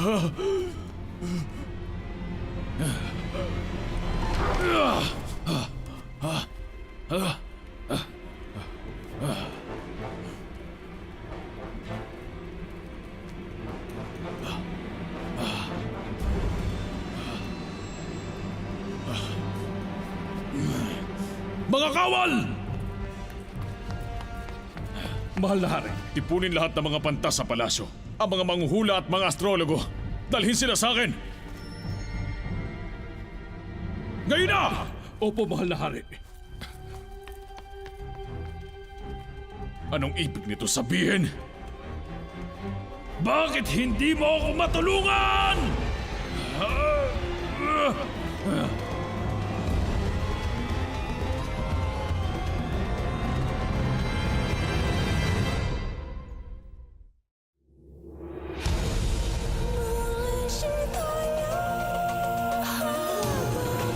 Mga kawal! Mahal na hari, tipunin lahat ng mga pantas sa palasyo. Ang mga manghuhula at mga astrologo. Dalhin sila sa akin! Ngayon na! Opo, mahal na hari. Anong ibig nito sabihin? Bakit hindi mo ako matulungan?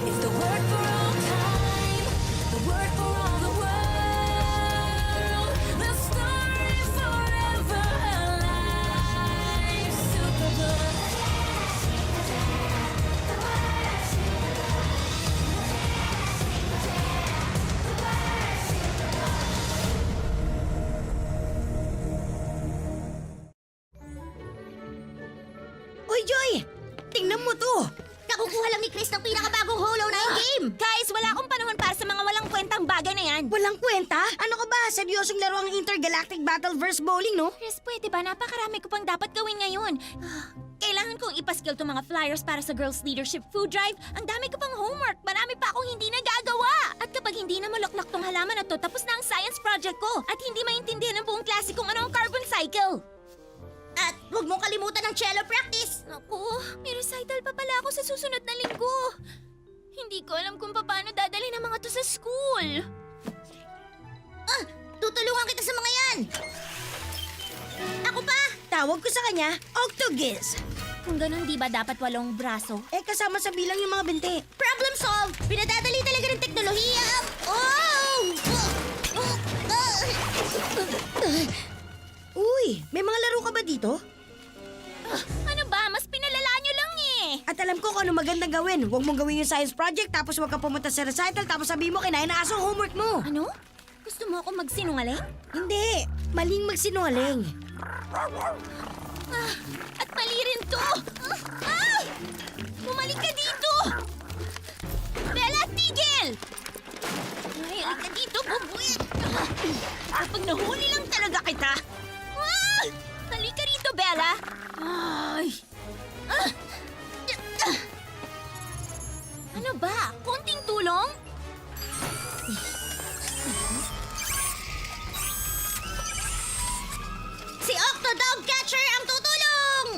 It's the word for all time, the word for all the world. The story forever alive. Superbook. Uy, Joy! Tingnan mo to! Kakukuha lang ni Chris ng pinakabagong Hollow Knight game! Guys, wala akong panahon para sa mga walang kwentang bagay na yan. Walang kwenta? Ano ka ba? Seryosong laro ang Intergalactic Battleverse Bowling, no? Chris, pwede ba? Napakarami ko pang dapat gawin ngayon. Kailangan kong ipaskill tong mga flyers para sa Girls Leadership Food Drive. Ang dami ko pang homework. Marami pa akong hindi nagagawa. At kapag hindi na mulaklak tong halaman na to, tapos na ang science project ko. At hindi maintindihan ng buong klase kung ano ang carbon cycle. At huwag mong kalimutan ng cello practice! Naku, may recital pa pala ako sa susunod na linggo. Hindi ko alam kung paano dadalhin ang mga to sa school. Tutulungan kita sa mga yan! Ako pa! Tawag ko sa kanya, Octogiz. Kung ganun, di ba dapat 8 braso? Eh, kasama sa bilang yung mga binti. Problem solved! Pinadadali talaga ng teknolohiya ang... Uy, may mga laro ka ba dito? Ano ba? Mas pinalala nyo lang eh. At alam ko kung ano magandang gawin. Huwag mong gawin yung science project, tapos huwag ka pumunta sa recital, tapos sabihin mo kinain na aso ang homework mo. Ano? Gusto mo ako magsinungaling? Hindi, maling magsinungaling. At mali rin to! Bumalik ka dito! Bella, tigil! Ay, halika dito, bubuit! Kapag nahuli lang talaga kita! Halika rito, Bella! Ay! Ano ba? Konting tulong? Si Octodog Catcher ang tutulong!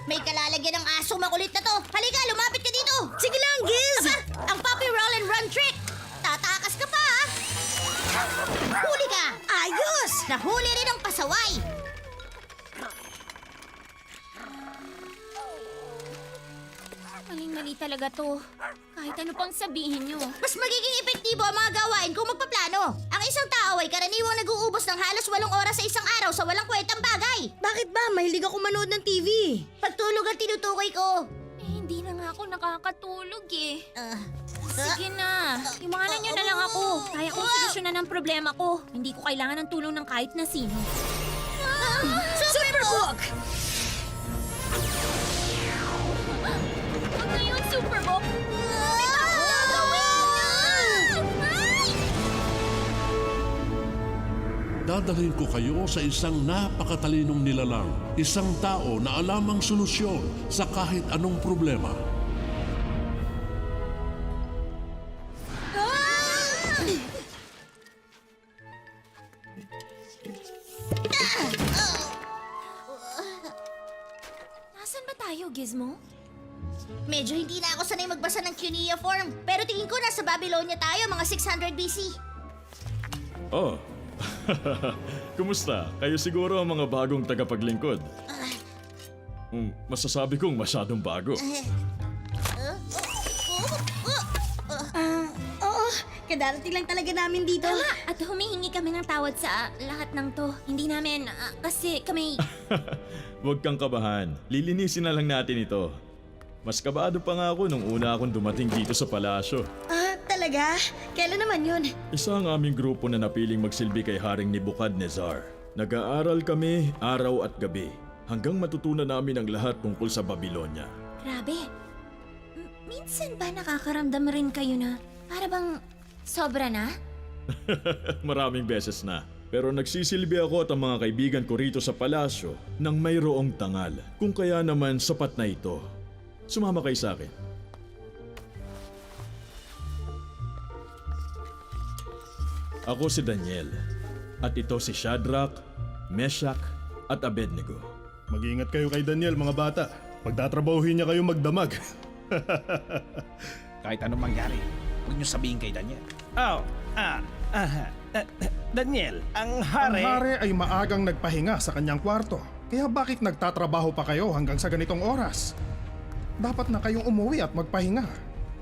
May kalalagyan ng aso makulit na to. Halika, lumapit ka dito. Sige lang, Giz! Aba, ang puppy roll and run trick. Tatakas ka pa, ha? Huli ka. Ayos! Nahuli rin ang pasaway. Maling-mali talaga to. Kahit ano pang sabihin nyo. Mas magiging epektibo ang mga gawain kung magpaplano. Ang isang tao ay karaniwang nag-uubos ng halos 8 oras sa isang araw sa walang kwentang bagay. Bakit ba? Mahilig ako manood ng TV. Pagtulog ang tinutukoy ko. Eh, hindi na nga ako nakakatulog eh. Ah, Sige na. Iwanan nyo na lang ako. Kaya kong solusyonan ang problema ko. Hindi ko kailangan ng tulong ng kahit na sino. Superbook! Huwag na yun, Superbook! May bago gagawin! Ay! Dadalhin ko kayo sa isang napakatalinong nilalang, isang tao na alam ang solusyon sa kahit anong problema. Nasaan ba tayo, Gizmo? Medyo hindi na ako sanay magbasa ng cuneiform. Pero tingin ko nasa Babylonia tayo, mga 600 BC. Oh, kumusta? Kayo siguro ang mga bagong tagapaglingkod. Masasabi kong masyadong bago. Kadarating lang talaga namin dito. Tama, at humihingi kami ng tawad sa lahat ng to. Hindi namin, kasi kami... Huwag kang kabahan. Lilinisin na lang natin ito. Mas kabado pa nga ako nung una akong dumating dito sa palasyo. Ah, talaga? Kailan naman yun? Isa ang aming grupo na napiling magsilbi kay Haring Nebuchadnezzar. Nag-aaral kami araw at gabi hanggang matutunan namin ang lahat tungkol sa Babylonia. Grabe. Minsan ba nakakaramdam rin kayo na para bang sobra na? Maraming beses na. Pero nagsisilbi ako at ang mga kaibigan ko rito sa palasyo nang mayroong tangal. Kung kaya naman sapat na ito. Sumama kayo sa akin. Ako si Daniel. At ito si Shadrach, Meshach at Abednego. Mag-iingat kayo kay Daniel, mga bata. Pagtatrabahuhin niya kayo magdamag. Kahit anong mangyari, huwag niyo sabihin kay Daniel. Daniel, ang Ang hari... hari ay maagang nagpahinga sa kanyang kwarto. Kaya bakit nagtatrabaho pa kayo hanggang sa ganitong oras? Dapat na kayong umuwi at magpahinga.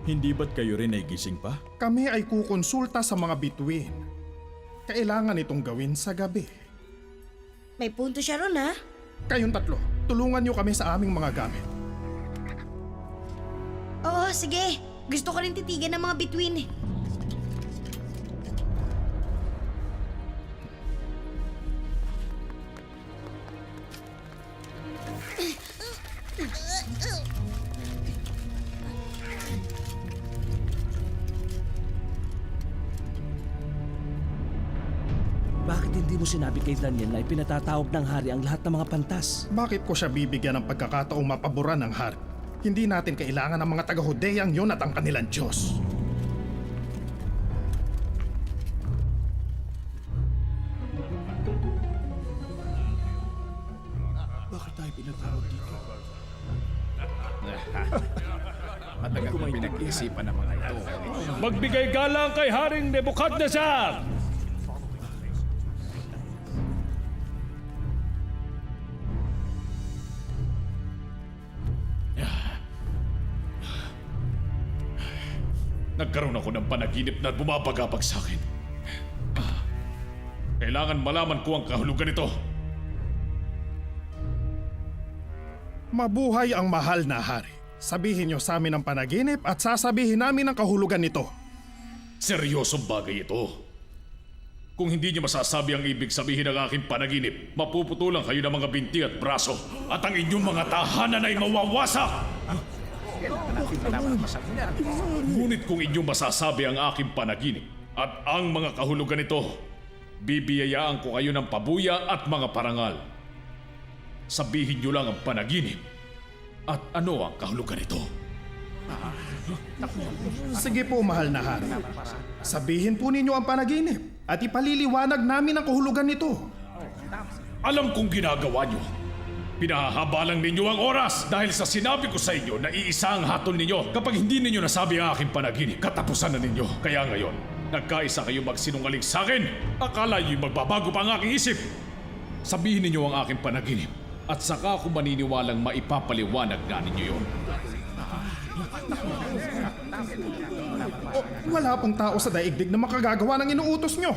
Hindi ba't kayo rin ay gising pa? Kami ay kukonsulta sa mga bituin. Kailangan itong gawin sa gabi. May punto siya ron, ha? Kayong tatlo, tulungan niyo kami sa aming mga gamit. Oo, sige. Gusto ko rin titigan ng mga bituin. Bakit hindi mo sinabi kay Daniel na ipinatatawag ng hari ang lahat ng mga pantas? Bakit ko siya bibigyan ng pagkakataong mapaboran ng hari? Hindi natin kailangan ng mga taga-Hudeyang yun at ang kanilang Diyos. Bakit tayo pinatawag dito? Matagal ko pinag-iisipan ng mga ito. Magbigay galang kay Haring Nebuchadnezzar! Nagkaroon ako ng panaginip na bumabagabag sa akin. Kailangan malaman ko ang kahulugan nito. Mabuhay ang mahal na hari. Sabihin niyo sa amin ang panaginip at sasabihin namin ang kahulugan nito. Seryosong bagay ito. Kung hindi niyo masasabi ang ibig sabihin ng aking panaginip, mapuputulan kayo ng mga binti at braso at ang inyong mga tahanan ay mawawasak! Ngunit kung inyong masasabi ang aking panaginip at ang mga kahulugan nito, bibiyayaan ko kayo ng pabuya at mga parangal. Sabihin niyo lang ang panaginip at ano ang kahulugan nito. Sige po, mahal na hari. Sabihin po ninyo ang panaginip at ipaliliwanag namin ang kahulugan nito. Alam kong ginagawa niyo. Pinahahaba lang ninyo ang oras dahil sa sinabi ko sa inyo na iisa ang hatol ninyo. Kapag hindi ninyo nasabi ang aking panaginip, katapusan na ninyo. Kaya ngayon, nagkaisa kayo magsinungaling sa akin. Akala niyo'y magbabago pa ang aking isip. Sabihin ninyo ang aking panaginip at saka ako maniniwalang maipapaliwanag na ninyo yun. Wala pong tao sa daigdig na makagagawa ng inuutos nyo.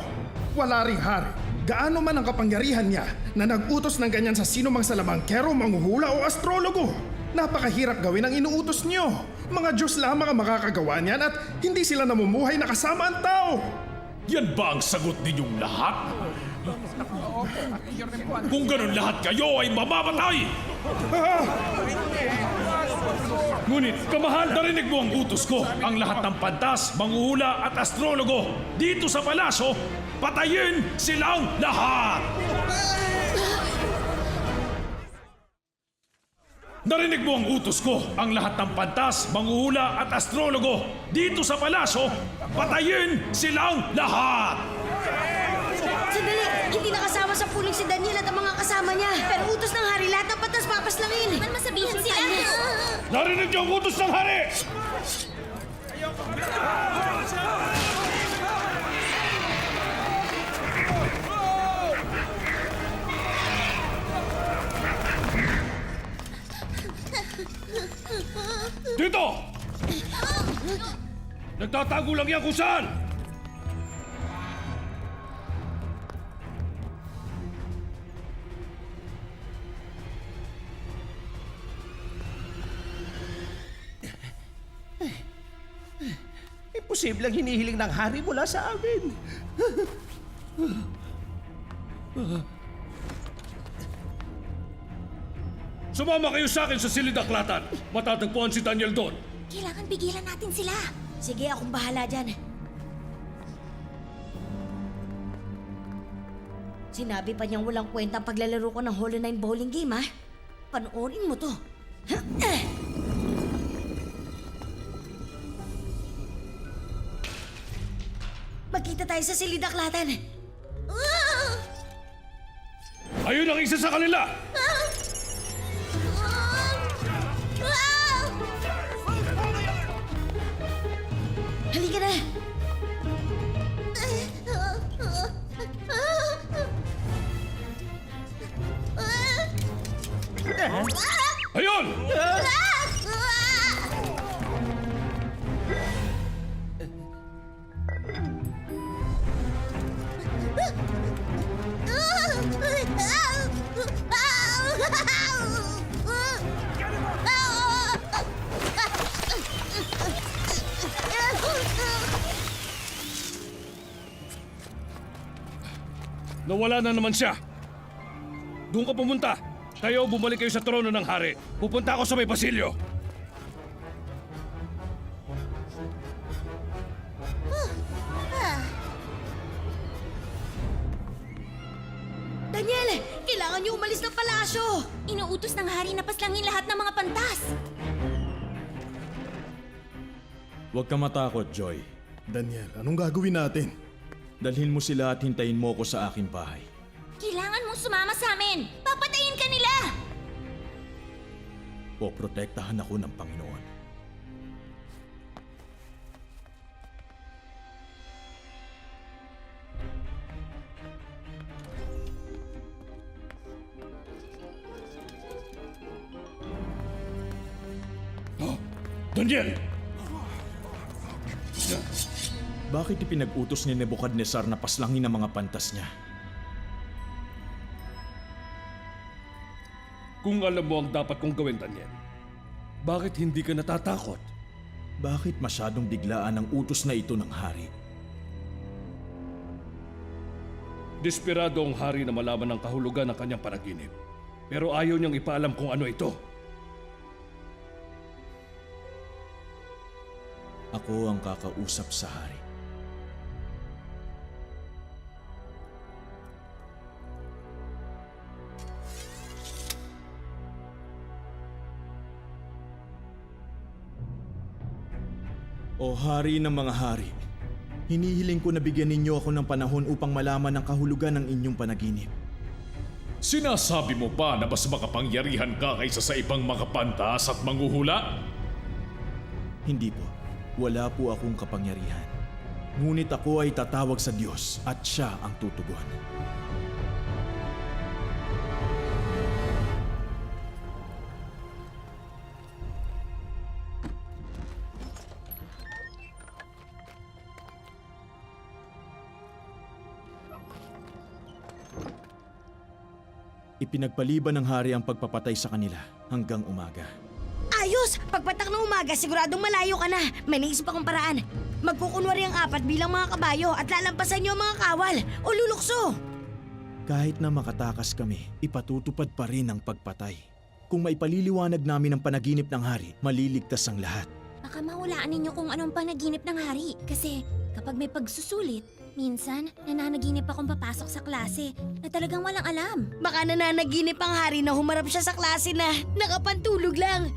Wala ring hari. Gaano man ang kapangyarihan niya na nag-utos ng ganyan sa sino mang salamangkero, manghuhula o astrologo. Napakahirap gawin ang inuutos nyo. Mga Diyos lamang ang makakagawa niyan at hindi sila namumuhay na kasama ang tao. Yan ba ang sagot ninyong lahat? Kung ganun lahat kayo ay mamamatay! Ngunit kamahal, narinig mo ang utos ko. Ang lahat ng pantas, manghuhula at astrologo dito sa palasyo, patayin silang lahat! Narinig mo ang utos ko. Ang lahat ng pantas, manghuhula at astrologo dito sa palasyo, patayin silang lahat! Sandali! Hindi nakasama sa puling si Daniel at ang mga kasama niya. Pero utos ng hari, lahat ng patas papaslangin. Man masabihin sila. Narinig niyo ang utos ng hari! Dito! Nagtatago lang yan kung saan! imposibleng hinihiling ng hari mula sa amin. Sumama kayo sa akin sa silid-aklatan. Matatagpuan si Daniel doon. Kailangan pigilan natin sila. Sige, akong bahala dyan. Sinabi pa niyang walang kwenta ang paglalaro ko ng Hollow 9 bowling game, ha? Panoorin mo to. Magkita tayo sa silid-aklatan. Ayun ang isa sa kanila! Halika na! Ayun! Nawala na naman siya. Doon ka pumunta. Kayo, bumalik kayo sa trono ng hari. Pupunta ako sa may pasilyo. Daniel! Kailangan niyo umalis ng palasyo! Inuutos ng hari na paslangin lahat ng mga pantas. Huwag ka matakot, Joy. Daniel, anong gagawin natin? Dalhin mo sila at hintayin mo ko sa aking bahay. Kailangan mong sumama sa amin. Papatayin ka nila. O protektahan ako ng Panginoon. Daniel! Bakit ipinag-utos ni Nebukadnesar na paslangin ang mga pantas niya? Kung alam mo ang dapat kong gawin, Daniel, bakit hindi ka natatakot? Bakit masyadong biglaan ang utos na ito ng hari? Desperado ang hari na malaman ang kahulugan ng kanyang panaginip. Pero ayaw niyang ipaalam kung ano ito. Ako ang kakausap sa hari. O hari ng mga hari, hinihiling ko na bigyan ninyo ako ng panahon upang malaman ang kahulugan ng inyong panaginip. Sinasabi mo ba na mas makapangyarihan ka kaysa sa ibang mga pantas at manghuhula? Hindi po. Wala po akong kapangyarihan. Ngunit ako ay tatawag sa Diyos at siya ang tutugon. Ipinagpaliban ng hari ang pagpapatay sa kanila hanggang umaga. Ayos! Pagpatak ng umaga, siguradong malayo ka na. May naisip akong paraan. Magkukunwari ang 4 bilang mga kabayo at lalampasan niyo ang mga kawal o lulukso. Kahit na makatakas kami, ipatutupad pa rin ang pagpatay. Kung maipaliliwanag namin ang panaginip ng hari, maliligtas ang lahat. Baka mahulaan ninyo kung anong panaginip ng hari. Kasi kapag may pagsusulit, minsan nananaginip akong papasok sa klase na talagang walang alam. Baka nananaginip ang hari na humarap siya sa klase na nakapantulog lang.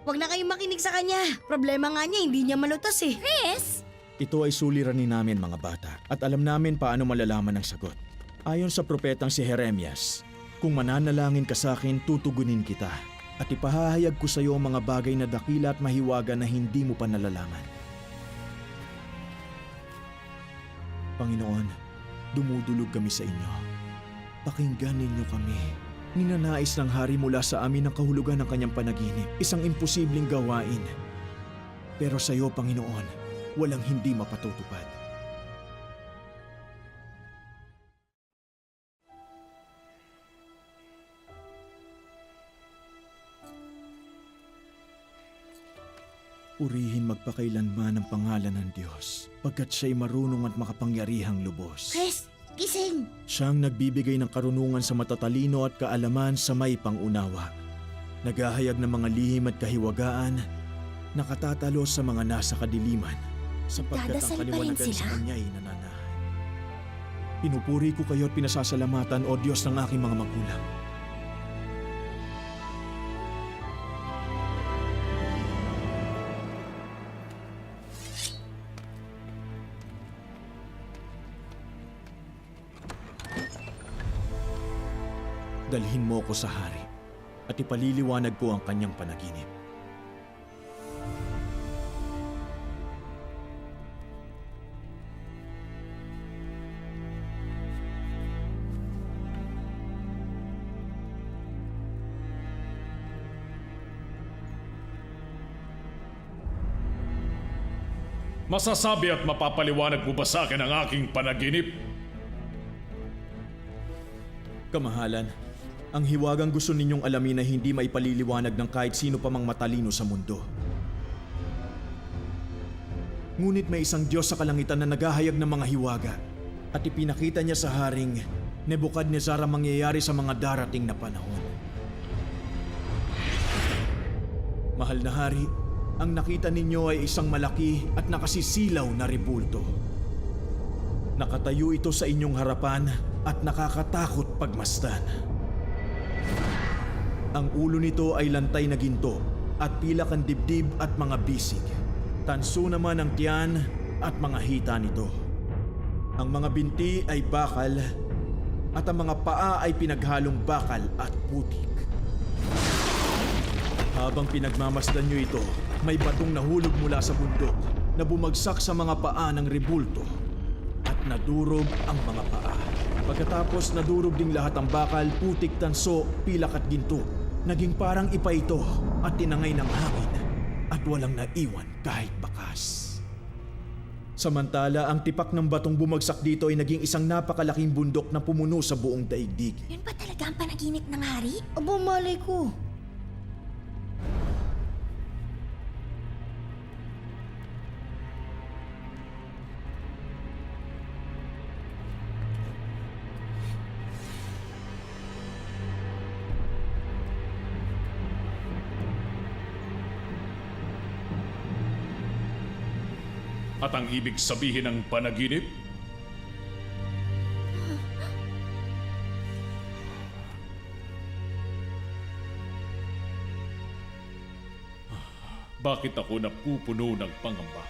Huwag na kayong makinig sa kanya. Problema nga niya, hindi niya malutas eh. Chris! Ito ay suliranin namin mga bata at alam namin paano malalaman ang sagot. Ayon sa propetang si Jeremias, kung mananalangin ka sa akin, tutugunin kita at ipahahayag ko sa iyo ang mga bagay na dakila at mahiwaga na hindi mo pa nalalaman. Panginoon, dumudulog kami sa inyo. Pakinggan ninyo kami. Ninanais ng hari mula sa amin ang kahulugan ng kanyang panaginip, isang imposibleng gawain. Pero sa iyo, Panginoon, walang hindi mapatutupad. Purihin magpakailanman ang pangalan ng Diyos, pagkat siya'y marunong at makapangyarihang lubos. Chris, gising! Siyang nagbibigay ng karunungan sa matatalino at kaalaman sa may pangunawa. Naghahayag ng mga lihim at kahiwagaan, nakatatalo sa mga nasa kadiliman, sapagkat ang Nagdadasal pa rin kaliwanagan sa sila? Kanya'y nananahan. Pinupuri ko kayo at pinasasalamatan, O Diyos ng aking mga magulang. Dalhin mo ko sa hari at ipaliliwanag ko ang kanyang panaginip. Masasabi at mapapaliwanag mo ba sa akin ang aking panaginip? Kamahalan, ang hiwagang gusto ninyong alamin ay hindi maipaliliwanag ng kahit sino pa mang matalino sa mundo. Ngunit may isang Diyos sa kalangitan na naghahayag ng mga hiwaga at ipinakita niya sa haring Nebukadnezar ang mangyayari sa mga darating na panahon. Mahal na hari, ang nakita ninyo ay isang malaki at nakasisilaw na rebulto. Nakatayo ito sa inyong harapan at nakakatakot pagmasdan. Ang ulo nito ay lantay na ginto at pilak ang dibdib at mga bisig. Tanso naman ang tiyan at mga hita nito. Ang mga binti ay bakal at ang mga paa ay pinaghalong bakal at putik. Habang pinagmamasdan nyo ito, may batong nahulog mula sa bundok na bumagsak sa mga paa ng rebulto at nadurog ang mga paa. Pagkatapos nadurog ding lahat ang bakal, putik, tanso, pilak at ginto. Naging parang ipa ito at tinangay ng hangin at walang naiwan kahit bakas. Samantala, ang tipak ng batong bumagsak dito ay naging isang napakalaking bundok na pumuno sa buong daigdig. Yun ba talaga ang panaginip ng hari? Aba, malay ko. At ang ibig sabihin ng panaginip? Bakit ako napupuno ng pangamba?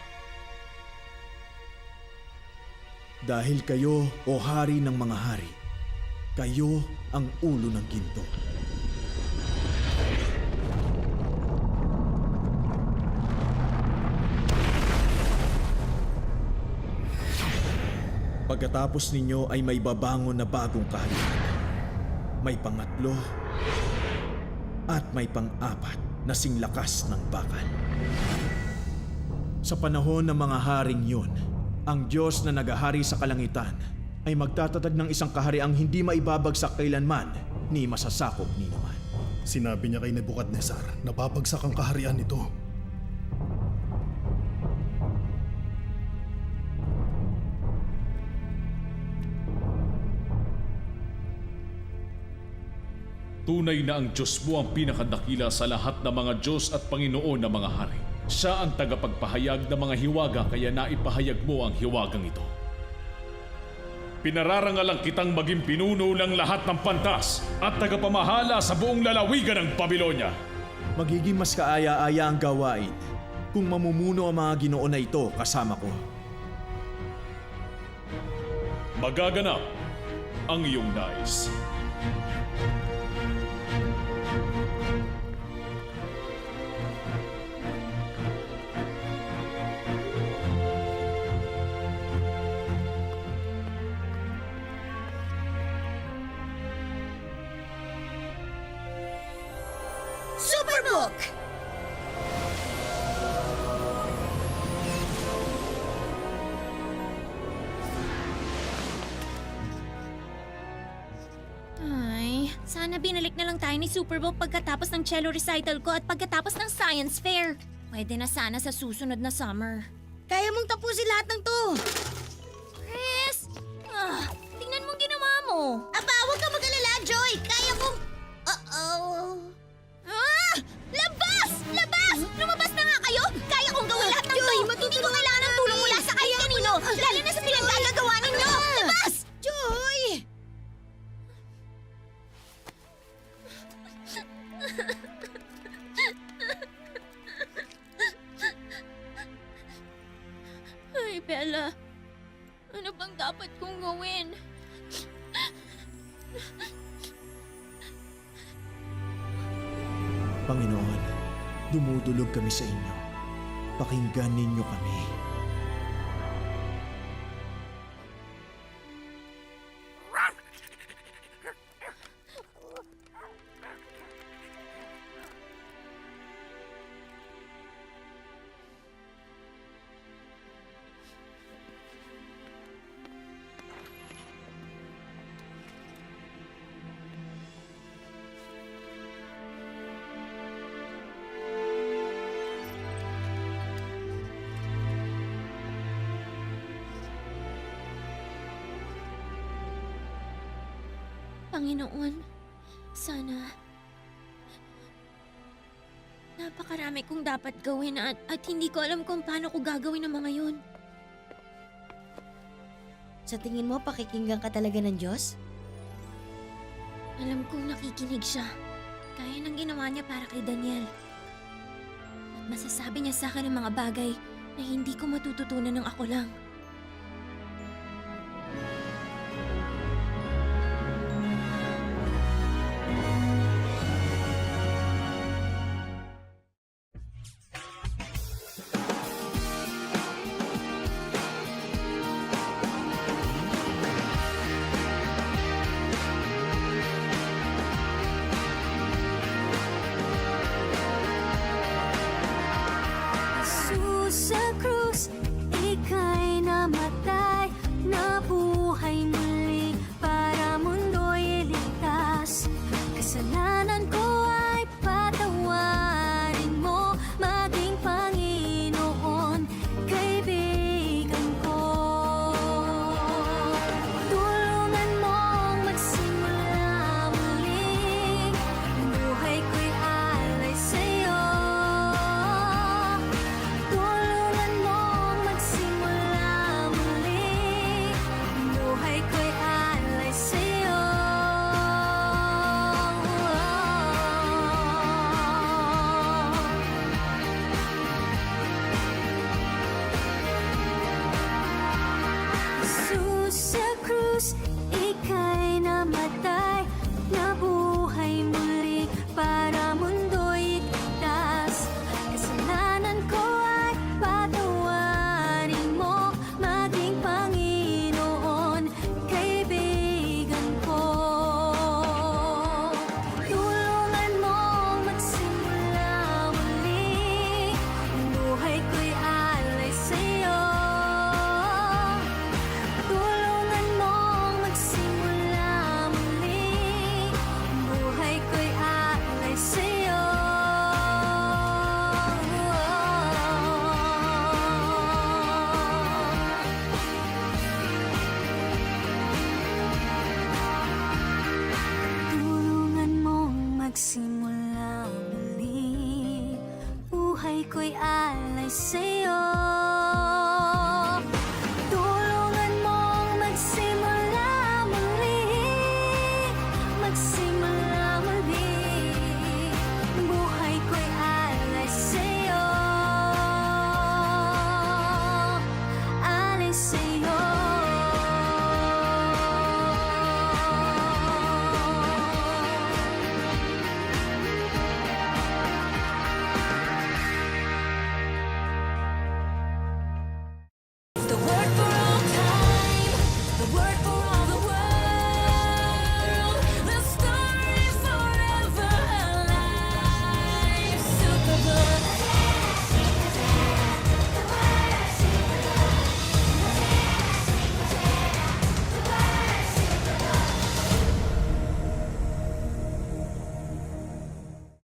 Dahil kayo, o hari ng mga hari, kayo ang ulo ng ginto. Pagkatapos ninyo ay may babangon na bagong kaharian. May pangatlo at may pang-apat na singlakas ng bakal. Sa panahon ng mga haring yun, ang Diyos na nagahari sa kalangitan ay magtatatag ng isang kahariang hindi maibabagsak kailanman ni masasakop ni naman. Sinabi niya kay Nebukadnezar na babagsak ang kaharian nito. Tunay na ang Diyos mo ang pinakadakila sa lahat ng mga Diyos at Panginoon ng mga hari. Siya ang tagapagpahayag ng mga hiwaga kaya naipahayag mo ang hiwagang ito. Pinararangalang kitang maging pinuno ng lahat ng pantas at tagapamahala sa buong lalawigan ng Babylonia. Magiging mas kaaya-aya ang gawain kung mamumuno ang mga Ginoo na ito kasama ko. Magaganap ang iyong nais. Superbook! Ay, sana binalik na lang tayo ni Superbook pagkatapos ng cello recital ko at pagkatapos ng science fair. Pwede na sana sa susunod na summer. Kaya mong tapusin lahat ng to. Chris! Tingnan mo ginawa mo. Aba, huwag ka mag-alala, Joy! Kaya kong... Uh-oh... Labas! Labas! Lumabas na nga kayo! Kaya kong gawin lahat ng Joy, to! Hindi ko kailangan ng tulong mula sa kahit kanino! Lalo na sa pinaggagawa ninyo! Labas! Joy! Ay, Bella. Ano bang dapat kong gawin? Panginoon, dumudulog kami sa inyo. Pakinggan ninyo kami. Panginoon, sana... Napakarami kong dapat gawin at hindi ko alam kung paano ko gagawin ang mga yun. Sa tingin mo, pakikinggan ka talaga ng Diyos? Alam kong nakikinig siya. Kaya nang ginawa niya para kay Daniel. At masasabi niya sa akin ang mga bagay na hindi ko matututunan ng ako lang. Jesus sa krus, ika'y namatay, nabuhay muli para mundo'y iligtas. Kasalanan ko ay patawarin mo, maging Panginoon, kaibigan ko. Tulungan mong magsimula muli, buhay ko'y alay sa'yo. Tulungan mong magsimula muli, buhay ko'y alay sa'yo. Jesus sa krus, ika'y namatay, nabuhay muli para mundo'y iligtas. Kasalanan ko ay patawarin mo, maging Panginoon, kaibigan ko. Tulungan mong magsimula muli, buhay ko'y alay sa'yo. Tulungan mong magsimula muli, buhay ko'y alay sa'yo. Tulungan mong magsimula muli, buhay ko'y alay sa'yo.